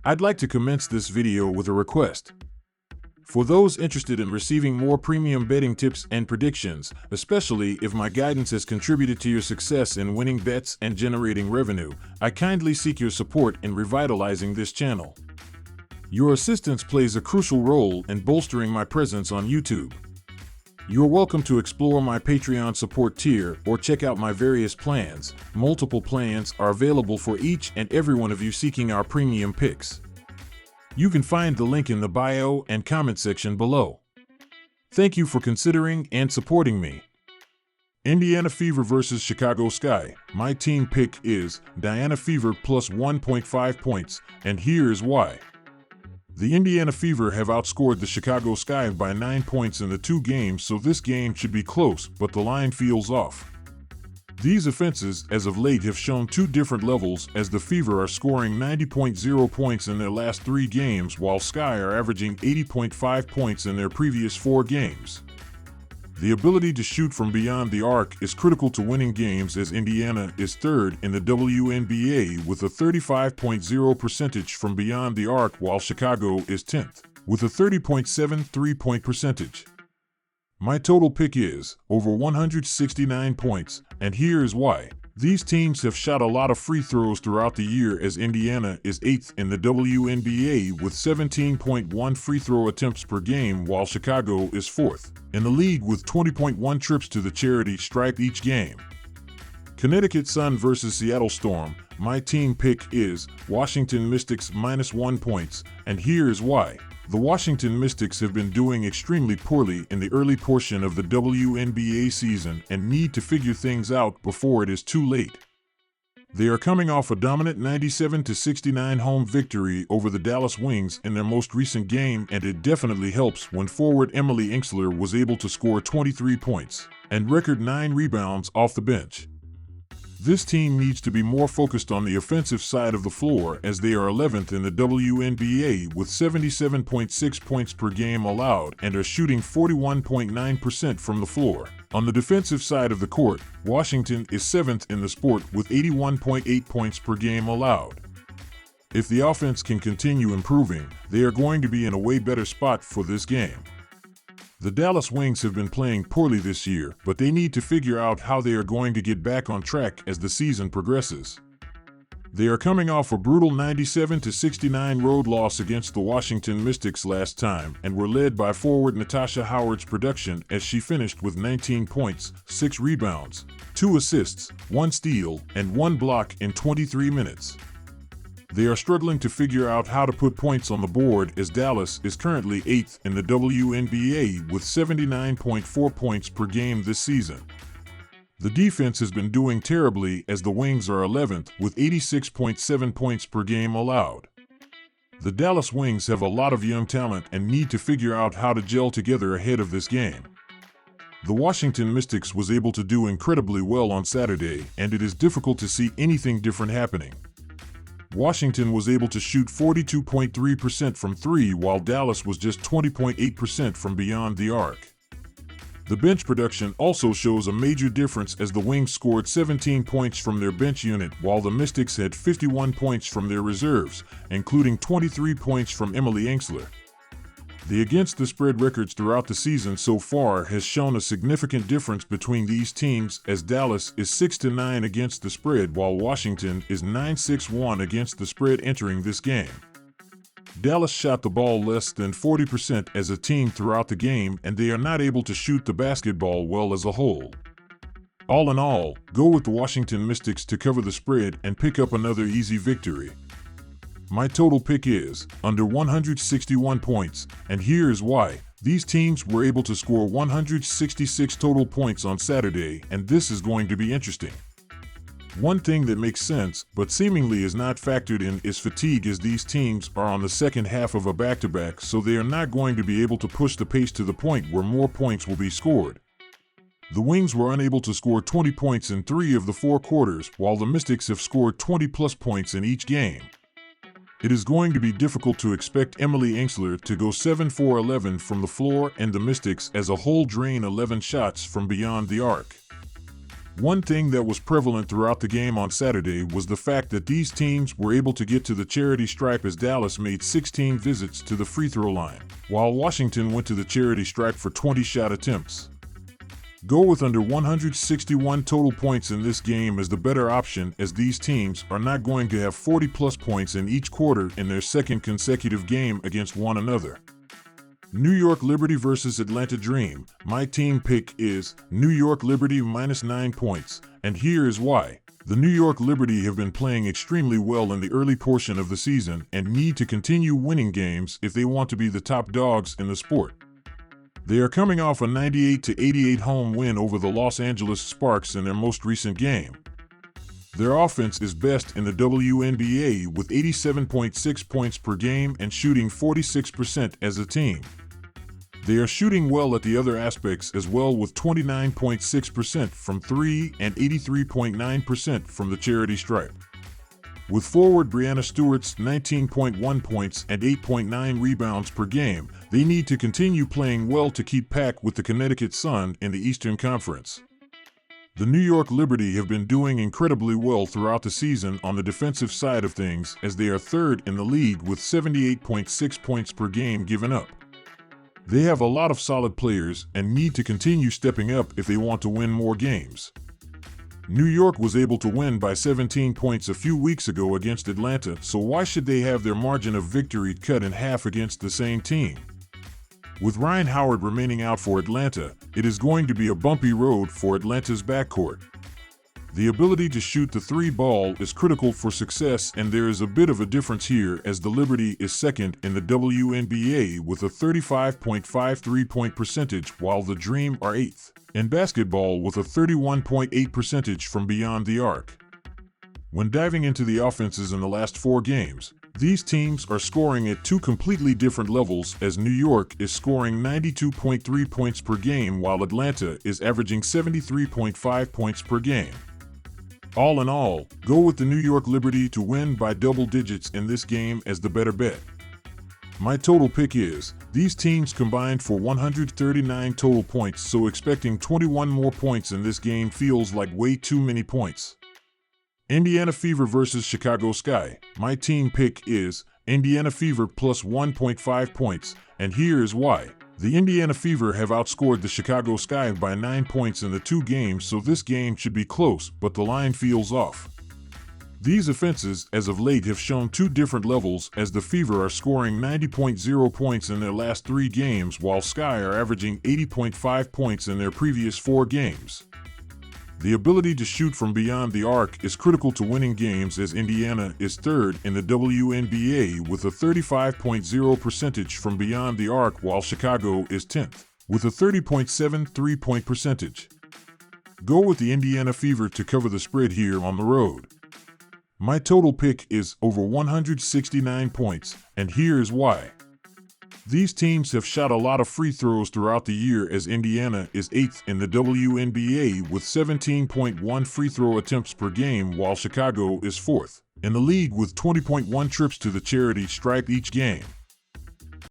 I'd like to commence this video with a request. For those interested in receiving more premium betting tips and predictions, especially if my guidance has contributed to your success in winning bets and generating revenue, I kindly seek your support in revitalizing this channel. Your assistance plays a crucial role in bolstering my presence on YouTube. You're welcome to explore my Patreon support tier or check out my various plans. Multiple plans are available for each and every one of you seeking our premium picks. You can find the link in the bio and comment section below. Thank you for considering and supporting me. Indiana Fever versus Chicago Sky. My team pick is Diana Fever plus 1.5 points, and here is why. The Indiana Fever have outscored the Chicago Sky by 9 points in the two games, so this game should be close, but the line feels off. These offenses, as of late, have shown two different levels, as the Fever are scoring 90.0 points in their last 3 games, while Sky are averaging 80.5 points in their previous 4 games. The ability to shoot from beyond the arc is critical to winning games, as Indiana is third in the WNBA with a 35.0% percentage from beyond the arc, while Chicago is 10th with a 30.7 3-point percentage. My total pick is over 169 points, and here is why. These teams have shot a lot of free throws throughout the year, as Indiana is 8th in the WNBA with 17.1 free throw attempts per game, while Chicago is 4th in the league with 20.1 trips to the charity stripe each game. Connecticut Sun versus Seattle Storm. My team pick is Washington Mystics minus 1 points, and here is why. The Washington Mystics have been doing extremely poorly in the early portion of the WNBA season and need to figure things out before it is too late. They are coming off a dominant 97-69 home victory over the Dallas Wings in their most recent game, and it definitely helps when forward Emily Engstler was able to score 23 points and record 9 rebounds off the bench. This team needs to be more focused on the offensive side of the floor, as they are 11th in the WNBA with 77.6 points per game allowed and are shooting 41.9% from the floor. On the defensive side of the court, Washington is 7th in the sport with 81.8 points per game allowed. If the offense can continue improving, they are going to be in a way better spot for this game. The Dallas Wings have been playing poorly this year, but they need to figure out how they are going to get back on track as the season progresses. They are coming off a brutal 97-69 road loss against the Washington Mystics last time and were led by forward Natasha Howard's production, as she finished with 19 points, 6 rebounds, 2 assists, 1 steal, and 1 block in 23 minutes. They are struggling to figure out how to put points on the board, as Dallas is currently 8th in the WNBA with 79.4 points per game this season. The defense has been doing terribly, as the Wings are 11th with 86.7 points per game allowed. The Dallas Wings have a lot of young talent and need to figure out how to gel together ahead of this game. The Washington Mystics was able to do incredibly well on Saturday, and it is difficult to see anything different happening. Washington was able to shoot 42.3% from 3, while Dallas was just 20.8% from beyond the arc. The bench production also shows a major difference, as the Wings scored 17 points from their bench unit, while the Mystics had 51 points from their reserves, including 23 points from Emily Engstler. The against the spread records throughout the season so far has shown a significant difference between these teams, as Dallas is 6-9 against the spread, while Washington is 9-6-1 against the spread entering this game. Dallas shot the ball less than 40% as a team throughout the game, and they are not able to shoot the basketball well as a whole. All in all, go with the Washington Mystics to cover the spread and pick up another easy victory. My total pick is under 161 points, and here is why. These teams were able to score 166 total points on Saturday, and this is going to be interesting. One thing that makes sense, but seemingly is not factored in, is fatigue, as these teams are on the second half of a back-to-back, so they are not going to be able to push the pace to the point where more points will be scored. The Wings were unable to score 20 points in 3 of the 4 quarters, while the Mystics have scored 20-plus points in each game. It is going to be difficult to expect Emily Engstler to go 7-for-11 from the floor and the Mystics as a whole drain 11 shots from beyond the arc. One thing that was prevalent throughout the game on Saturday was the fact that these teams were able to get to the charity stripe as Dallas made 16 visits to the free throw line, while Washington went to the charity stripe for 20 shot attempts. Go with under 161 total points in this game as the better option, as these teams are not going to have 40-plus points in each quarter in their second consecutive game against one another. New York Liberty versus Atlanta Dream. My team pick is New York Liberty minus 9 points, and here is why. The New York Liberty have been playing extremely well in the early portion of the season and need to continue winning games if they want to be the top dogs in the sport. They are coming off a 98-88 home win over the Los Angeles Sparks in their most recent game. Their offense is best in the WNBA with 87.6 points per game and shooting 46% as a team. They are shooting well at the other aspects as well with 29.6% from 3 and 83.9% from the charity stripe. With forward Breanna Stewart's 19.1 points and 8.9 rebounds per game, they need to continue playing well to keep pace with the Connecticut Sun in the Eastern Conference. The New York Liberty have been doing incredibly well throughout the season on the defensive side of things as they are third in the league with 78.6 points per game given up. They have a lot of solid players and need to continue stepping up if they want to win more games. New York was able to win by 17 points a few weeks ago against Atlanta, so why should they have their margin of victory cut in half against the same team? With Ryan Howard remaining out for Atlanta, it is going to be a bumpy road for Atlanta's backcourt. The ability to shoot the three ball is critical for success, and there is a bit of a difference here as the Liberty is second in the WNBA with a 35.5 three-point percentage while the Dream are eighth in basketball with a 31.8 percentage from beyond the arc. When diving into the offenses in the last 4 games, these teams are scoring at 2 completely different levels as New York is scoring 92.3 points per game while Atlanta is averaging 73.5 points per game. All in all, go with the New York Liberty to win by double digits in this game as the better bet. My total pick is, these teams combined for 139 total points, so expecting 21 more points in this game feels like way too many points. Indiana Fever versus Chicago Sky. My team pick is Indiana Fever plus 1.5 points, and here is why. The Indiana Fever have outscored the Chicago Sky by 9 points in the 2 games, so this game should be close, but the line feels off. These offenses, as of late, have shown 2 different levels as the Fever are scoring 90.0 points in their last 3 games while Sky are averaging 80.5 points in their previous 4 games. The ability to shoot from beyond the arc is critical to winning games as Indiana is third in the WNBA with a 35.0 percentage from beyond the arc while Chicago is 10th with a 30.7 three-point percentage. Go with the Indiana Fever to cover the spread here on the road. My total pick is over 169 points, and here is why. These teams have shot a lot of free throws throughout the year as Indiana is 8th in the WNBA with 17.1 free throw attempts per game while Chicago is 4th in the league with 20.1 trips to the charity stripe each game.